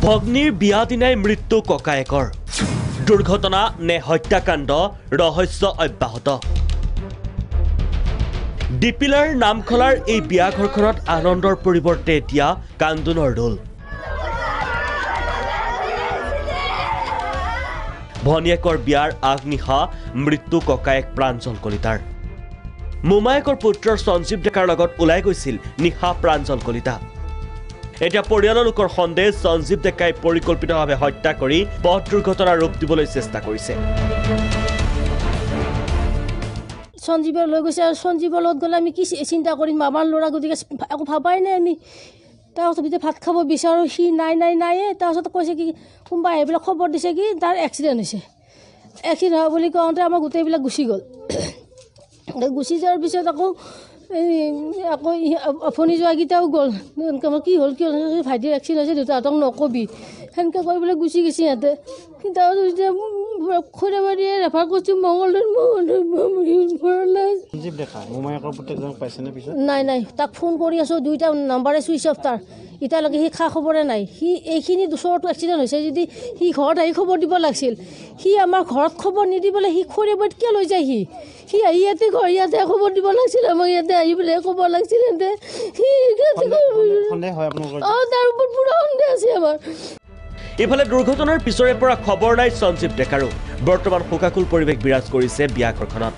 ভগ্নীৰ বিয়া দিনাই মৃত্যু ককায়েকৰ দুৰ্ঘটনা নে হত্যাকাণ্ড ৰহস্য অব্যাহত ডিপিলাৰ নামখলাৰ এই বিয়াঘৰখনত আনন্দৰ পৰিৱৰ্তে এতিয়া কান্দোনৰ দোল ভনিয়েকৰ বিয়াৰ আগনিশা মৃত্যু ককায়েক প্ৰাঞ্জল কলিতাৰ মোমায়েকৰ পুত্ৰ সঞ্জীৱ ডেকাৰ লগত ওলাই গৈছিল নিশা প্ৰাঞ্জল কলিতা এতিয়া পৰিয়ালৰ লোকৰ সন্দেহ সঞ্জীৱ ডেকাই পৰিকল্পিতভাৱে হত্যা কৰি পথ দুৰ্ঘটনাৰ ৰূপ দিবলৈ চেষ্টা কৰিছে সঞ্জীৱৰ লৈ গৈছে আৰু সঞ্জীৱৰ লগত গ'লে আমি কি চিন্তা কৰিম আমাৰ ল'ৰা গতিকে একো ভাবাই নাই আমি তাৰপিছত ভাত খাব বিচাৰোঁ সি নাই তাৰপিছত কৈছে কি কোনোবা এইবিলাক খবৰ দিছে কি তাৰ এক্সিডেণ্ট হৈছে এক্সিডেণ্ট হোৱা বুলি কওঁতে আমাৰ গোটেইবিলাক গুচি গ'ল গুচি যোৱাৰ পিছত আকৌ ফণি যোৱাকেইটাও গ'ল কি হ'ল ভাইটিৰ এক্সিডেণ্ট হৈছে দেউতাহঁতক নকবি সেনেকৈ কৈ পেলাই গুচি গৈছে সিহঁতে কিন্তু এতিয়া খৈৰাবাৰীয়ে ৰেফাৰ কৰিছোঁ মঙলদৈ নাই তাক ফোন কৰি আছোঁ দুইটা নাম্বাৰে চুইচ অফ তাৰ এতিয়ালৈকে সি খা খবৰে নাই সি এইখিনি ওচৰতো এক্সিডেণ্ট হৈছে যদি সি ঘৰত আহি খবৰ দিব লাগিছিল সি আমাৰ ঘৰত খবৰ নিদি পেলাই সি খৈৰাবাৰীত কিয় লৈ যায় সি আহি ইয়াতে খবৰ দিব লাগিছিল আমাক ইয়াতে আহি পেলাই ক'ব লাগিছিল তাৰ ওপৰত পুৰা সন্দেহ আছে আমাৰ ইফালে দুৰ্ঘটনাৰ পিছৰে পৰা খবৰ নাই সঞ্জীৱ ডেকাৰো বৰ্তমান শোকাকুল পৰিৱেশ বিৰাজ কৰিছে বিয়াঘৰখনত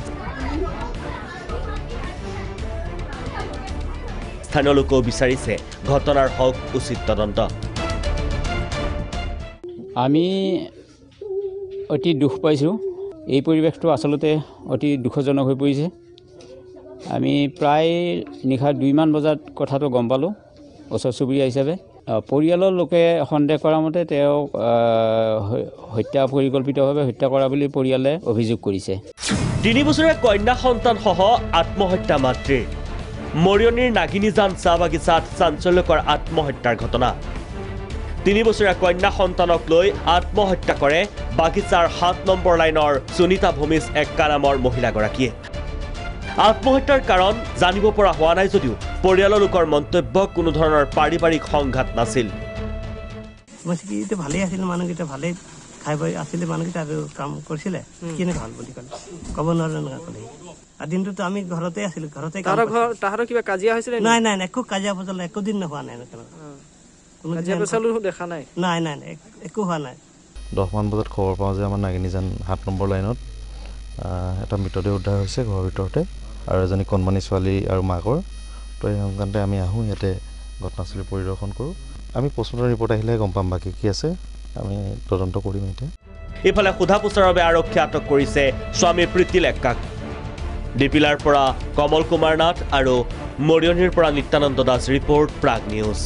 স্থানীয় লোকেও বিচাৰিছে ঘটনাৰ হওক উচিত তদন্ত আমি অতি দুখ পাইছোঁ এই পৰিৱেশটো আচলতে অতি দুখজনক হৈ পৰিছে আমি প্ৰায় নিশা 2মান বজাত কথাটো গম পালোঁ ওচৰ চুবুৰীয়া হিচাপে পৰিয়ালৰ লোকে সন্দেহ কৰা মতে তেওঁক পৰিকল্পিতভাৱে হত্যা কৰা বুলি পৰিয়ালে অভিযোগ কৰিছে 3 বছৰীয়া কন্যা সন্তান সহ আত্মহত্যা মাতৃৰ মৰিয়নিৰ নাগিনীজান চাহ বাগিচাত চাঞ্চল্যকৰ আত্মহত্যাৰ ঘটনা 3 বছৰীয়া কন্যা সন্তানক লৈ আত্মহত্যা কৰে বাগিচাৰ 7 নম্বৰ লাইনৰ সুনিতা ভূমিজ এক্কা নামৰ মহিলাগৰাকীয়ে আত্মহত্যাৰ কাৰণ জানিব পৰা হোৱা নাই যদিও পৰিয়ালৰ লোকৰ মন্তব্য কোনো ধৰণৰ পাৰিবাৰিক সংঘাত নাছিল মসিকিতে ভালে আছিল মানুহকেইটা ভালে খাই বৈ আছিল মানুহকেইটা আৰু কাম কৰিছিলে কিনে ভাল বুলি ক'ব নোৱাৰে না ক'লে দিনটোতো আমি ঘৰতে আছিলোঁ ঘৰতে তাহাৰৰ কিবা কাজিয়া হৈছিল নাই একো কাজিয়া বজল একো দিন হোৱা নাই কোনো কাজিয়া বজলো দেখা নাই নাই একো হোৱা নাই 10 মান বজাত খবৰ পাওঁ যে আমাৰ নাগিনীজান 7 নম্বৰ লাইনত এটা মৃতদেহ উদ্ধাৰ হৈছে ঘৰৰ ভিতৰতে আৰু এজনী কণমানি ছোৱালী আৰু মাকৰ তো এই সংক্ৰান্তে আমি আহোঁ ইয়াতে ঘটনাস্থলী পৰিদৰ্শন কৰোঁ আমি পষ্টমৰ্টেম ৰিপৰ্ট আহিলে গম পাম বাকী কি আছে আমি তদন্ত কৰিম এতিয়া ইফালে সোধা পোছাৰ বাবে আৰক্ষী আটক কৰিছে স্বামী প্ৰীতিল এক্কাক ডিপিলাৰ পৰা কমল কুমাৰ নাথ আৰু মৰিয়নিৰ পৰা নিত্যানন্দ দাস ৰিপৰ্ট প্ৰাগ নিউজ